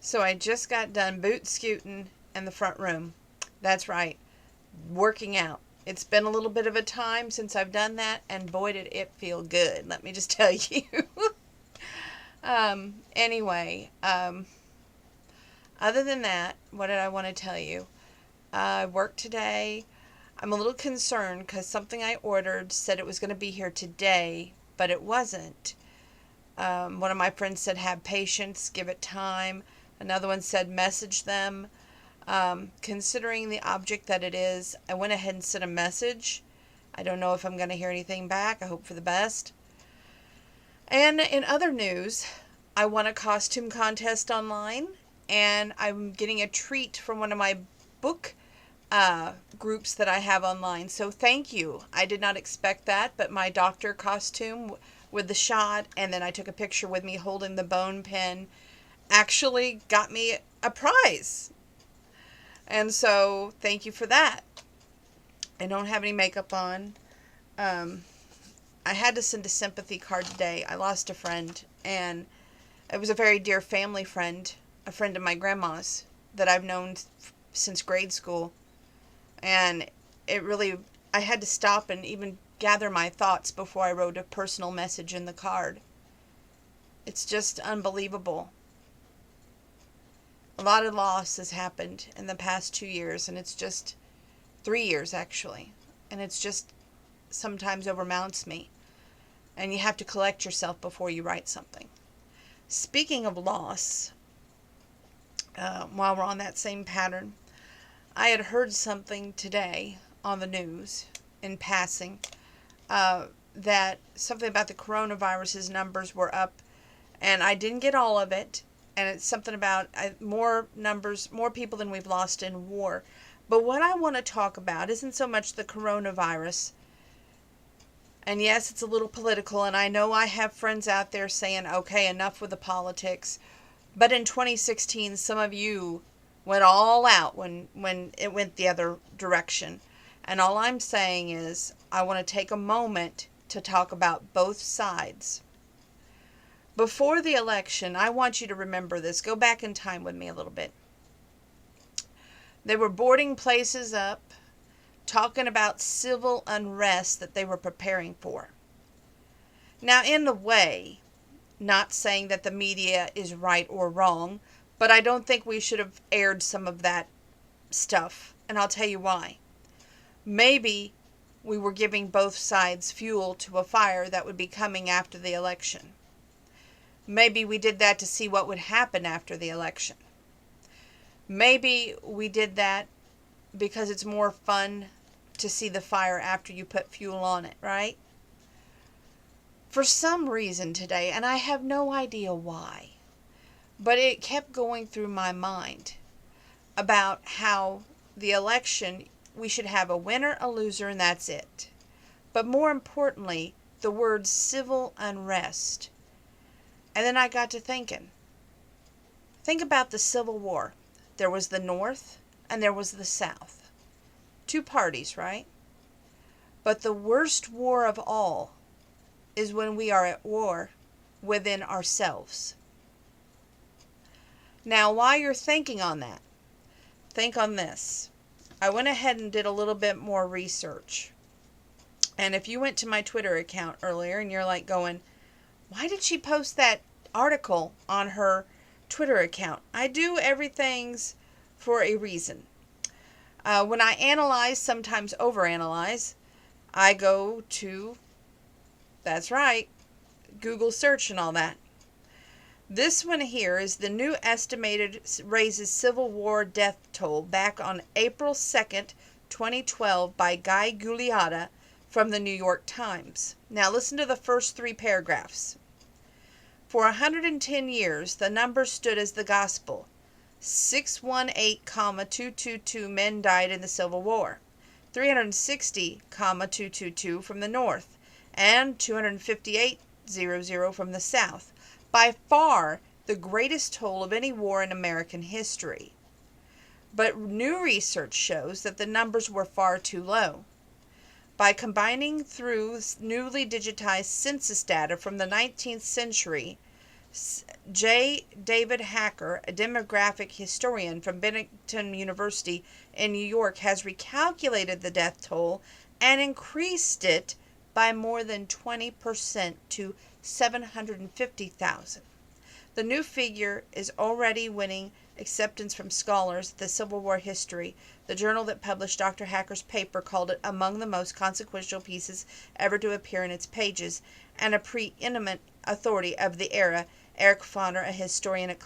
So I just got done boot scooting in the front room. That's right, working out. It's been a little bit of a time since I've done that, and boy, did it feel good. Let me just tell you. Anyway, other than that, what did I want to tell you? I worked today. I'm a little concerned because something I ordered said it was going to be here today, but it wasn't. One of my friends said, have patience, give it time. Another one said, message them. Considering the object that it is, I went ahead and sent a message. I don't know if I'm going to hear anything back. I hope for the best. And in other news, I won a costume contest online, and I'm getting a treat from one of my book groups that I have online. So thank you. I did not expect that, but my doctor costume with the shot, and then I took a picture with me holding the bone pen, actually got me a prize. And so thank you for that. I don't have any makeup on. I had to send a sympathy card today. I lost a friend, and it was a very dear family friend, a friend of my grandma's that I've known since grade school. And it really, I had to stop and even gather my thoughts before I wrote a personal message in the card. It's just unbelievable. A lot of loss has happened in the past 2 years, and it's just 3 years actually. And it's just sometimes overmounts me. And you have to collect yourself before you write something. Speaking of loss, while we're on that same pattern, I had heard something today on the news in passing that something about the coronavirus's numbers were up, and I didn't get all of it, and it's something about more numbers, more people than we've lost in war. But what I want to talk about isn't so much the coronavirus, and yes, it's a little political, and I know I have friends out there saying, okay, enough with the politics, but in 2016, some of you went all out when it went the other direction. And all I'm saying is, I want to take a moment to talk about both sides. Before the election, I want you to remember this. Go back in time with me a little bit. They were boarding places up, talking about civil unrest that they were preparing for. Now, in a way, not saying that the media is right or wrong, but I don't think we should have aired some of that stuff, and I'll tell you why. Maybe we were giving both sides fuel to a fire that would be coming after the election. Maybe we did that to see what would happen after the election. Maybe we did that because it's more fun to see the fire after you put fuel on it, right? For some reason today, and I have no idea why, but it kept going through my mind about how the election, we should have a winner, a loser, and that's it. But more importantly, the word civil unrest. And then I got to thinking. Think about the Civil War. There was the North and there was the South. Two parties, right? But the worst war of all is when we are at war within ourselves. Now, while you're thinking on that, think on this. I went ahead and did a little bit more research. And if you went to my Twitter account earlier and you're like going, why did she post that article on her Twitter account? I do everything's for a reason. When I analyze, sometimes overanalyze, I go to, that's right, Google search and all that. This one here is the new estimated raises Civil War death toll back on April 2nd, 2012 by Guy Giulietta from the New York Times. Now listen to the first 3 paragraphs. For 110 years, the number stood as the gospel. 618,222 men died in the Civil War, 360,222 from the North, and 258,000 from the South. By far the greatest toll of any war in American history. But new research shows that the numbers were far too low. By combining through newly digitized census data from the 19th century, J. David Hacker, a demographic historian from Bennington University in New York, has recalculated the death toll and increased it by more than 20% to 750,000. The new figure is already winning acceptance from scholars of the Civil War history. The journal that published Dr. Hacker's paper called it among the most consequential pieces ever to appear in its pages, and a preeminent authority of the era, Eric Fonner, a historian at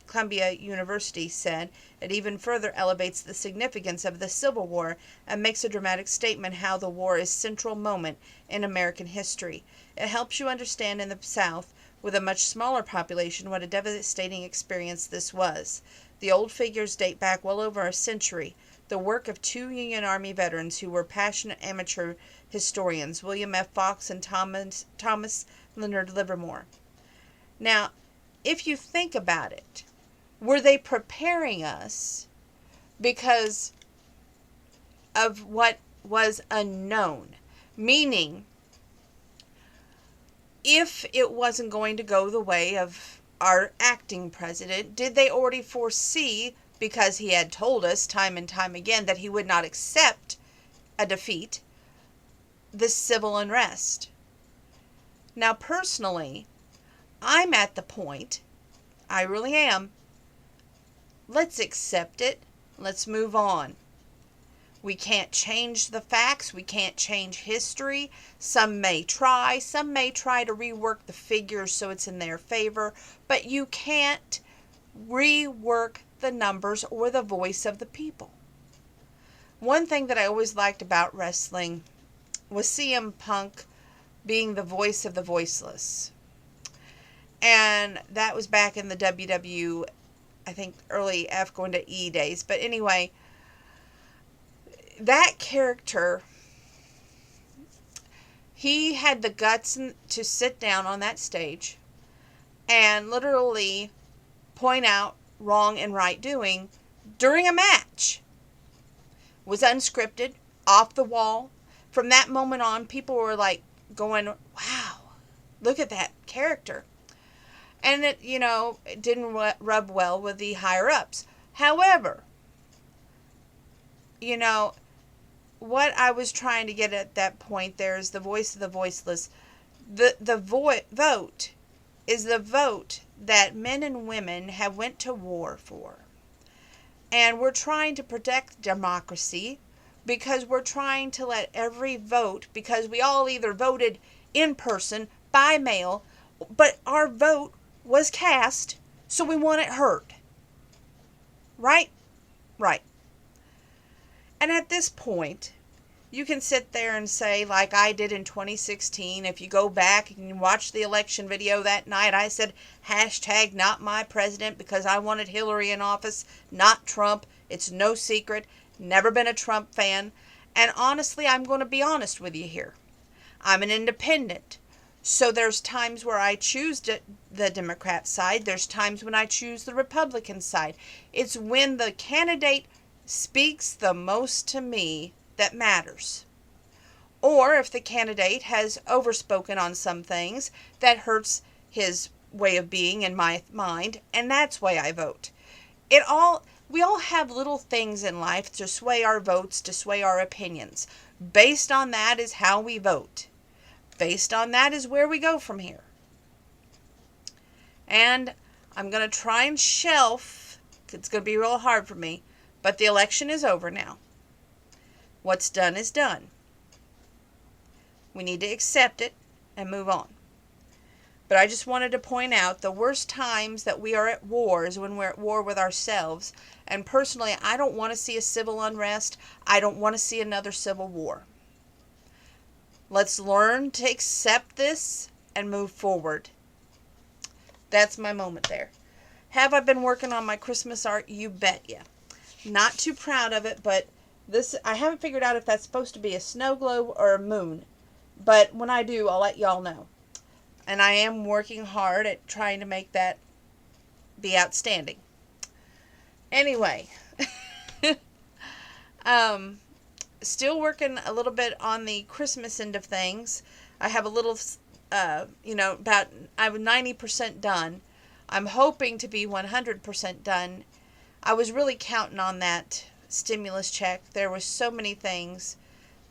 Columbia University, said it even further elevates the significance of the Civil War and makes a dramatic statement how the war is a central moment in American history. It helps you understand in the South, with a much smaller population, what a devastating experience this was. The old figures date back well over a century, the work of two Union Army veterans who were passionate amateur historians, William F. Fox and Thomas Leonard Livermore. Now, if you think about it, were they preparing us because of what was unknown? Meaning, if it wasn't going to go the way of our acting president, did they already foresee, because he had told us time and time again that he would not accept a defeat, this civil unrest? Now, personally, I'm at the point, I really am, let's accept it, let's move on. We can't change the facts, we can't change history. Some may try to rework the figures so it's in their favor, but you can't rework the numbers or the voice of the people. One thing that I always liked about wrestling was CM Punk being the voice of the voiceless. And that was back in the WW, I think early F going to E days. But anyway, that character, he had the guts to sit down on that stage and literally point out wrong and right doing during a match. It was unscripted, off the wall. From that moment on, people were like going, wow, look at that character. And it, it didn't rub well with the higher ups. However, what I was trying to get at that point there is the voice of the voiceless. The vote is the vote that men and women have went to war for. And we're trying to protect democracy because we're trying to let every vote, because we all either voted in person, by mail, but our vote was cast, so we want it heard. Right? Right. And at this point, you can sit there and say, like I did in 2016, if you go back and you watch the election video that night, I said, hashtag not my president because I wanted Hillary in office, not Trump. It's no secret. Never been a Trump fan. And honestly, I'm going to be honest with you here. I'm an independent. So there's times where I choose the Democrat side. There's times when I choose the Republican side. It's when the candidate speaks the most to me that matters. Or if the candidate has overspoken on some things that hurts his way of being in my mind, and that's why I vote. We all have little things in life to sway our votes, to sway our opinions. Based on that is how we vote. Based on that is where we go from here. And I'm going to try and shelf, it's going to be real hard for me, but the election is over now. What's done is done. We need to accept it and move on. But I just wanted to point out the worst times that we are at war is when we're at war with ourselves. And personally, I don't want to see a civil unrest. I don't want to see another civil war. Let's learn to accept this and move forward. That's my moment there. Have I been working on my Christmas art? You bet ya. Not too proud of it, but I haven't figured out if that's supposed to be a snow globe or a moon. But when I do, I'll let y'all know. And I am working hard at trying to make that be outstanding. Anyway. Still working a little bit on the Christmas end of things. I have a little, I'm 90% done. I'm hoping to be 100% done. I was really counting on that stimulus check. There were so many things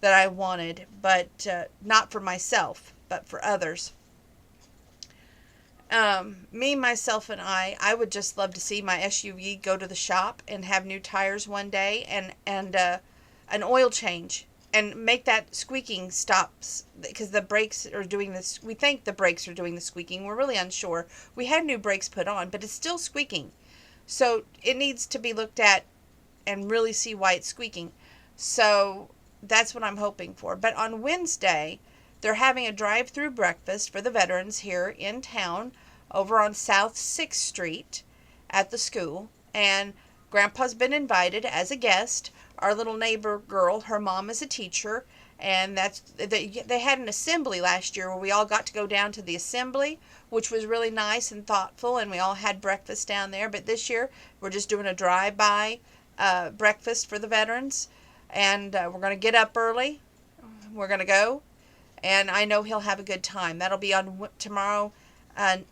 that I wanted, but not for myself, but for others. Me, myself, and I would just love to see my SUV go to the shop and have new tires one day, and an oil change, and make that squeaking stops, because the brakes are doing this. We think the brakes are doing the squeaking. We're really unsure. We had new brakes put on, but it's still squeaking. So it needs to be looked at and really see why it's squeaking. So that's what I'm hoping for. But on Wednesday, they're having a drive-through breakfast for the veterans here in town over on South 6th Street at the school. And Grandpa's been invited as a guest. Our little neighbor girl, her mom is a teacher. And they had an assembly last year where we all got to go down to the assembly, which was really nice and thoughtful. And we all had breakfast down there. But this year, we're just doing a drive-by breakfast for the veterans. And we're going to get up early. We're going to go. And I know he'll have a good time. That'll be on tomorrow,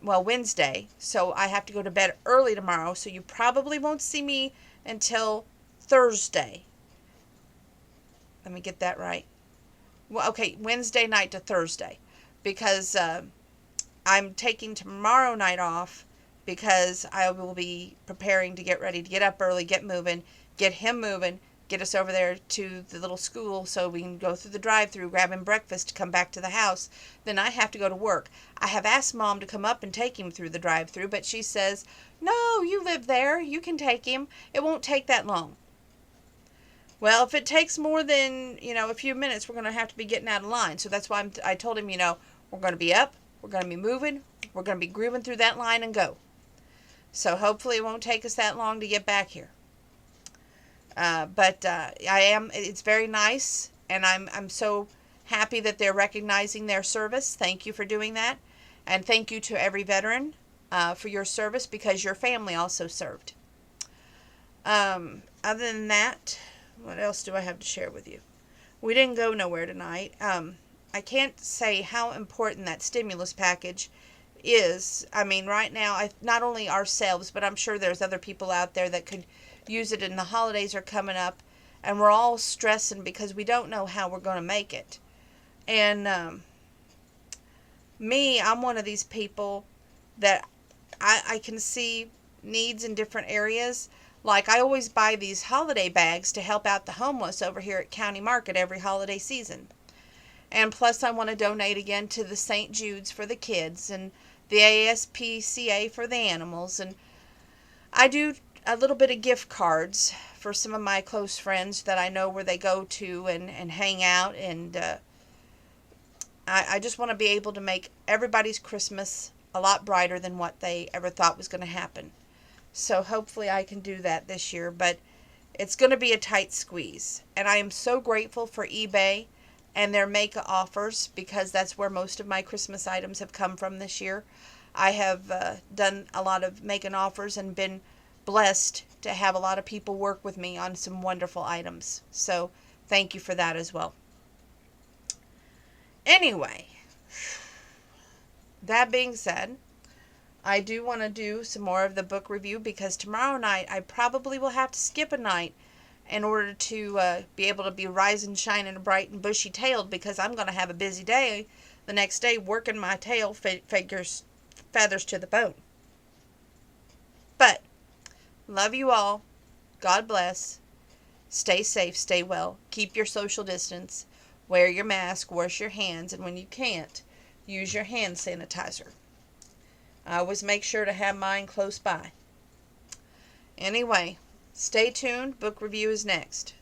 Wednesday. So I have to go to bed early tomorrow. So you probably won't see me until Thursday. Let me get that right. Well, okay, Wednesday night to Thursday. Because I'm taking tomorrow night off, because I will be preparing to get ready to get up early, get moving, get him moving, get us over there to the little school so we can go through the drive-through, grab him breakfast, come back to the house. Then I have to go to work. I have asked Mom to come up and take him through the drive-through, but she says, no, you live there. You can take him. It won't take that long. Well, if it takes more than, a few minutes, we're going to have to be getting out of line. So that's why I told him, we're going to be up, we're going to be moving, we're going to be grooving through that line and go. So hopefully it won't take us that long to get back here. It's very nice, and I'm so happy that they're recognizing their service. Thank you for doing that. And thank you to every veteran for your service, because your family also served. Other than that, what else do I have to share with you? We didn't go nowhere tonight. I can't say how important that stimulus package is. I mean, right now, not only ourselves, but I'm sure there's other people out there that could use it, and the holidays are coming up, and we're all stressing because we don't know how we're going to make it. And I'm one of these people that I can see needs in different areas. Like, I always buy these holiday bags to help out the homeless over here at County Market every holiday season. And plus, I want to donate again to the St. Jude's for the kids, and the ASPCA for the animals. And I do a little bit of gift cards for some of my close friends that I know where they go to and hang out. And I just want to be able to make everybody's Christmas a lot brighter than what they ever thought was going to happen. So hopefully I can do that this year, but it's going to be a tight squeeze. And I am so grateful for eBay and their make offers, because that's where most of my Christmas items have come from this year. I have done a lot of making offers and been blessed to have a lot of people work with me on some wonderful items. So thank you for that as well. Anyway, that being said, I do want to do some more of the book review, because tomorrow night I probably will have to skip a night in order to be able to be rising, shining, bright, and bushy-tailed, because I'm going to have a busy day the next day working my tail feathers to the bone. But love you all. God bless. Stay safe. Stay well. Keep your social distance. Wear your mask. Wash your hands. And when you can't, use your hand sanitizer. I always make sure to have mine close by. Anyway, stay tuned. Book review is next.